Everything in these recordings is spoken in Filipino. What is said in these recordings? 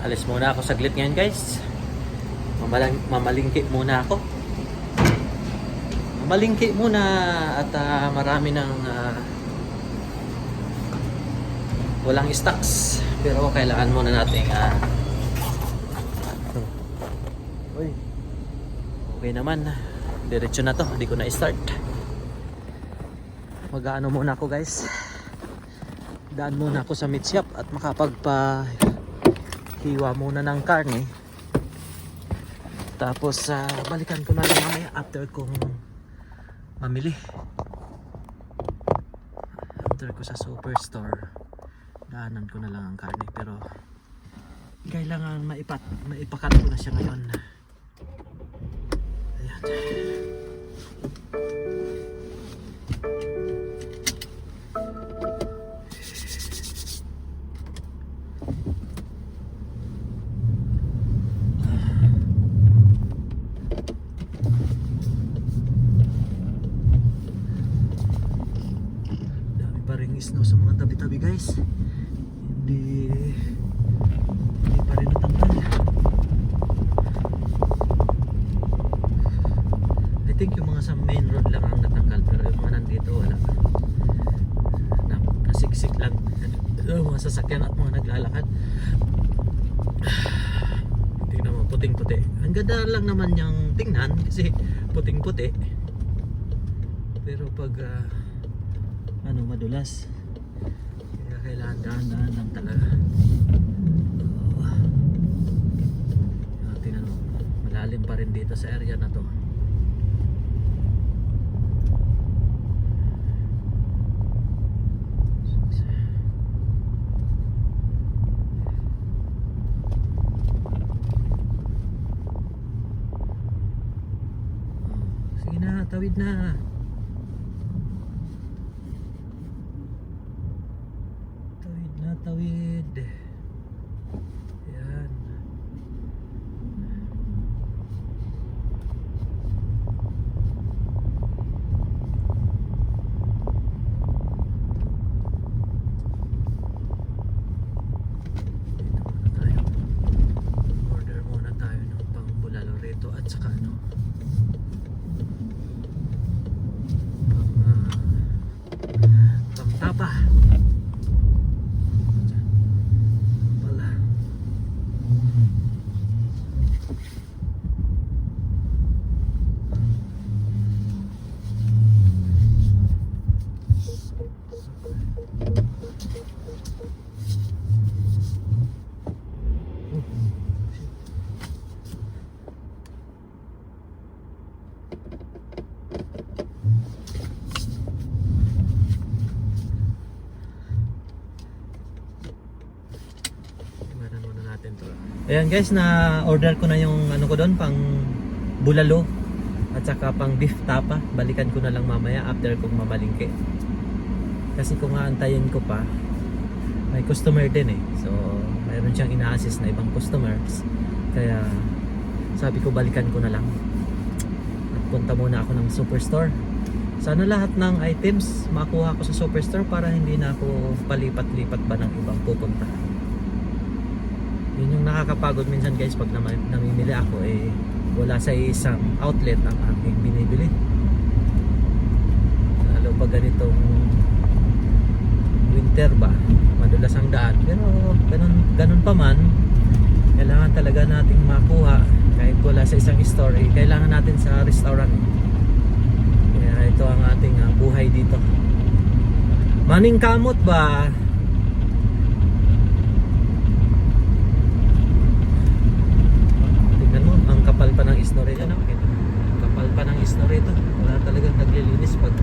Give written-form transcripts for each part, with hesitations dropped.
Alis muna ako saglit ngayon guys. Mamalingki muna ako. Mamalingki muna at marami ng walang stocks. Pero kailangan muna nating uy, okay naman. Diretso na to. Hindi ko na i-start. Mag-ano muna ako guys. Daan muna ako sa meat shop at makapagpa-hiwa muna ng karne. Tapos balikan ko na lang mamaya after kong mamili. After ko sa superstore, daanan ko na lang ang karne. Pero kailangan maipakat ko na siya ngayon. Ayan. Snow sa mga tabi-tabi guys. Hindi pa rin natanggal. I think yung mga sa main road lang ang natanggal, pero yung mga nandito wala. Nakasiksik lang mga sasakyan at mga naglalakad. Tingnan mo, puting-puti. Ang ganda lang naman yung tingnan kasi puting-puti, pero pag madulas, kaya kailangan dahan-dahan lang talaga. Tingnan mo, malalim pa rin dito sa area na to. Sige na, tawid na. Tawid. Ayan. Order muna tayo ng pang bulalo rito at saka pang tapa. Ayan guys, na order ko na yung ano ko doon, pang bulalo at saka pang beef tapa. Balikan ko na lang mamaya after kong mamalingke. Kasi kung aantayin ko pa, may customer din eh. So mayroon siyang ina-assist na ibang customers. Kaya sabi ko balikan ko na lang. At punta muna ako ng superstore. Sana lahat ng items makuha ko sa superstore para hindi na ako palipat-lipat ba ng ibang pupunta. Yun yung nakakapagod minsan guys, pag namimili ako wala sa isang outlet ang aking binibili. Lalo pag ganitong winter ba, madulas ang daan. Pero ganun pa man, kailangan talaga nating makuha kahit wala sa isang store. Kailangan natin sa restaurant. Kaya ito ang ating buhay dito. Maning kamot ba? Kapal pa ng isno rito, no? Kapal pa ng isno rito. Wala talagang naglilinis pag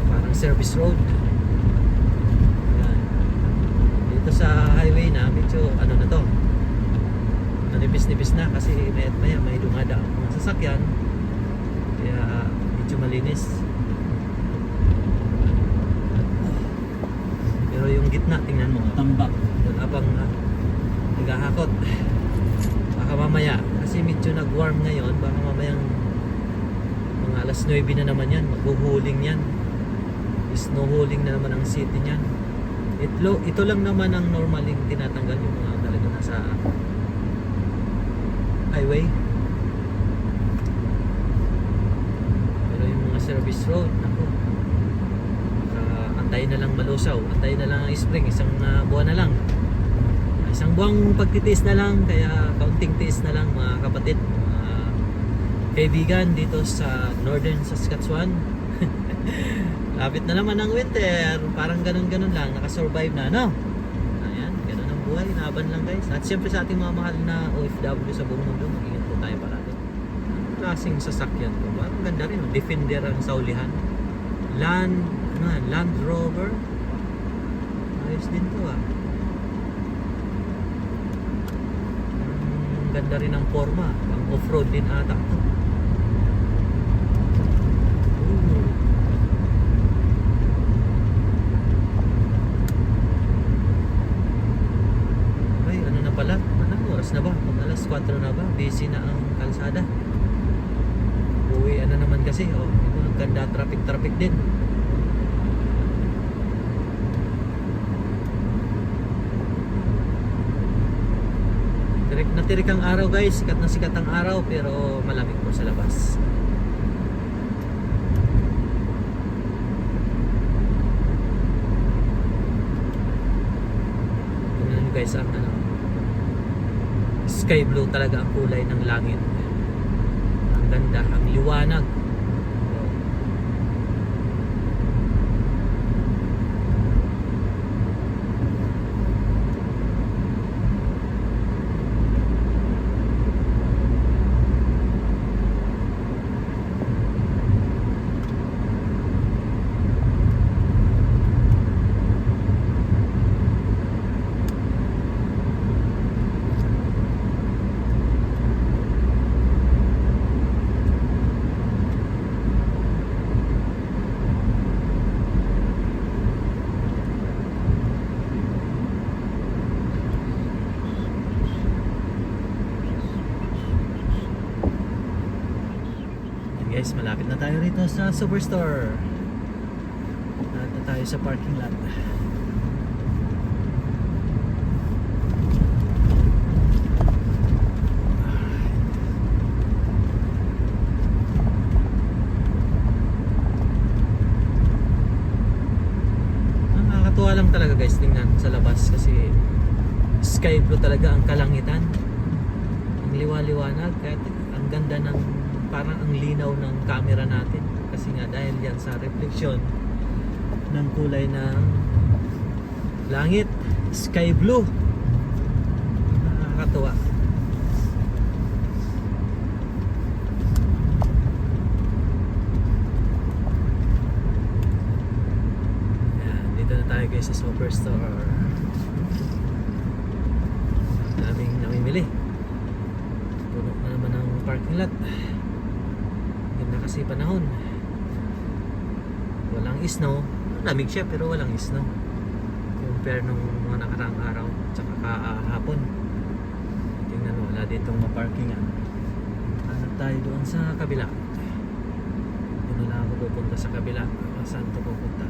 parang service road. Ayan. Dito sa highway na medyo ano na to, manipis-nipis na kasi maya may dumada ang mga sasakyan, kaya medyo malinis. Pero yung gitna, tingnan mo, tambak. Doon abang naghahakot. Baka mamaya, kasi medyo nag-warm ngayon, baka mamayang mga alas 9 na naman yan, maghuhuling yan. Snowhuling na naman ang city niyan. Ito lang naman ang normaling tinatanggal yung mga talaga nasa highway. Pero yung mga service road, ako, antayin na lang malusaw, antayin na lang ang spring, isang buwan na lang. Isang buwang pagtitiis na lang, kaya kaunting tiis na lang mga kapatid, mga kaibigan dito sa Northern Saskatchewan. Lapit na naman ang winter, parang ganun-ganun lang, nakasurvive na, no? Ayan, ganun ang buhay, laban lang guys. At siyempre sa ating mga mahal na OFW sa buong mundo, mag-ingat po tayo parati. Ang klaseng sasakyan to, parang ganda rin, Defender ang saulihan. Land Rover. Ayos din to ah. Ang ganda rin ang forma, pang off-road din ata to. Oras na ba? Mag alas 4 na ba? Busy na ang kalsada. Uwi na naman kasi. Oh, ito, ang ganda, traffic din. Natirik ang araw guys. Sikat na sikat ang araw pero malamig po sa labas. Tingnan nyo guys ang sky blue talaga ang kulay ng langit. Ang ganda, ang liwanag. Guys, malapit na tayo rito sa Superstore. Malapit na tayo sa parking lot. Nakakatuwa lang talaga guys tingnan sa labas kasi sky blue talaga ang kalangitan. Ang liwa-liwanag, kaya ang ganda ng parang ang linaw ng camera natin kasi nga dahil yan sa reflection ng kulay ng langit, sky blue. Nakakatuwa. Yan, dito na tayo guys sa Superstore. Daming namimili. Puno na naman ang parking lot. Kasi panahon walang snow, lamig siya pero walang snow compare nung mga nakaraang araw tsaka kahapon. Tingnan mo, wala ditong maparkingan. Hanap tayo doon sa kabila. Doon na lang ako pupunta sa kabila. Saan ito pupunta?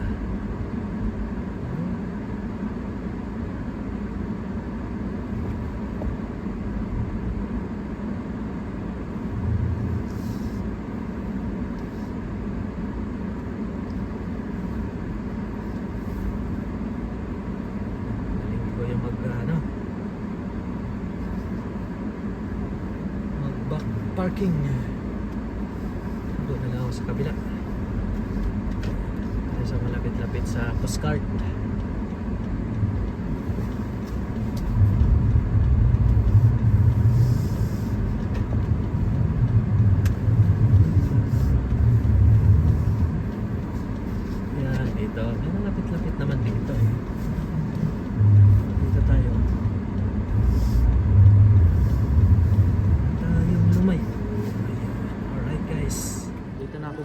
Parking. Doon na lang ako sa kabila. Tayo sa malapit-lapit sa postcard. Yan, dito. Malapit-lapit naman dito eh. Dito tayo.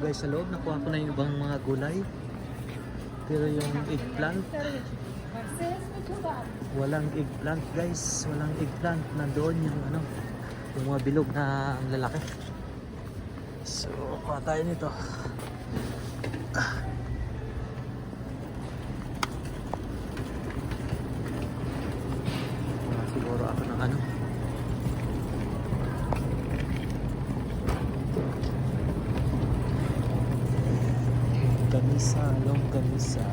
Guys, sa loob nakuha ko na yung ibang mga gulay pero yung eggplant walang eggplant guys, walang eggplant. Nandoon yung yung mga bilog na ang lalaki. So kuha tayo nito. ano. Longganisa.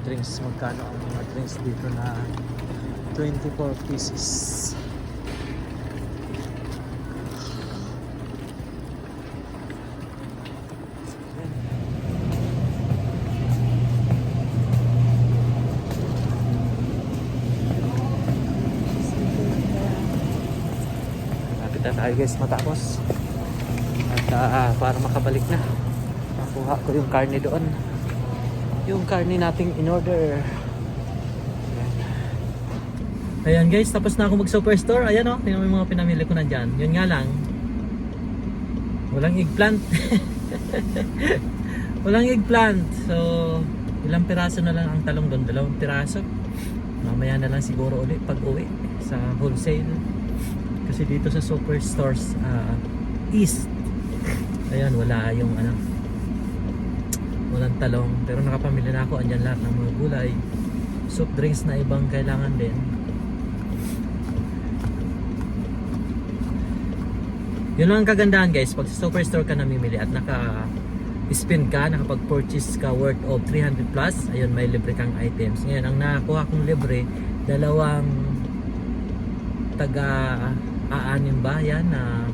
Drinks, magkano ang mga drinks dito na 24 pieces. Lapit na tayo guys matapos. At para makabalik na, makuha ko yung karne doon. Yung karne nating in order. Ayan guys, tapos na ako mag superstore. Ayan o, tingnan mo yung mga pinamili ko na dyan. Yun nga lang, walang eggplant. Walang eggplant. So ilang piraso na lang ang talong doon, 2 piraso. Mamaya na lang siguro ulit pag uwi sa wholesale. Kasi dito sa superstores east, ayan, wala yung ano, walang talong. Pero nakapamili na ako, andyan lahat ng mga gulay, soft drinks na ibang kailangan din. Yun lang ang kagandahan guys, pag sa superstore ka namimili at naka-spend ka, nakapag-purchase ka worth of 300 plus, ayun, may libre kang items. Ngayon, ang nakakuha kong libre, 2 taga-aanim ba yan na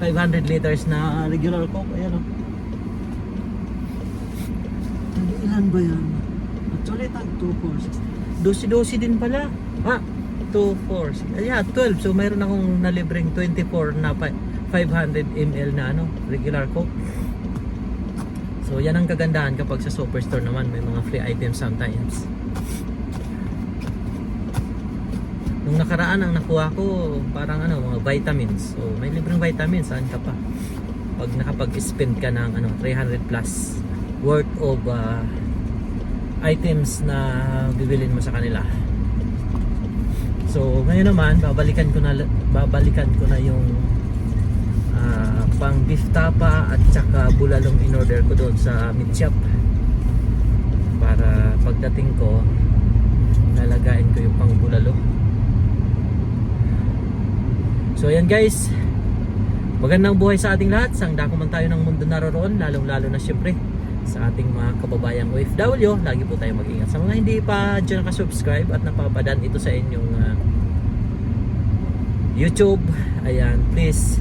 500 liters na regular Coke. Ayan o. Ilan ba yan? Actually, tag 2, 4, 6. Dosi-dosi din pala. 2, 4, 6. Yeah, 12. So, mayroon akong nalibreng 24 na 500 ml na ano, regular Coke. So, yan ang kagandahan kapag sa superstore naman. May mga free items sometimes. Nung nakaraan, ang nakuha ko, parang ano, mga vitamins. So, may libreng vitamins. Saan ka pa? Pag nakapag-spend ka ng ano, 300 plus worth of items na bibilin mo sa kanila. So ngayon naman babalikan ko na yung pang beef tapa at saka bulalong in order ko doon sa meat shop, para pagdating ko nalagain ko yung pang bulalo. So ayan guys, magandang buhay sa ating lahat. Sang dako man tayo ng mundo naroon, lalong lalo na syempre sa ating mga kababayang OFW. Lagi po tayo mag-ingat. Sa mga hindi pa dyan nakasubscribe at napapadaan ito sa inyong YouTube, ayan, please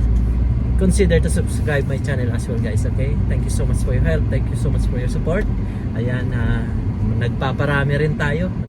consider to subscribe my channel as well guys. Okay, thank you so much for your help, thank you so much for your support. Ayan, nagpaparami rin tayo.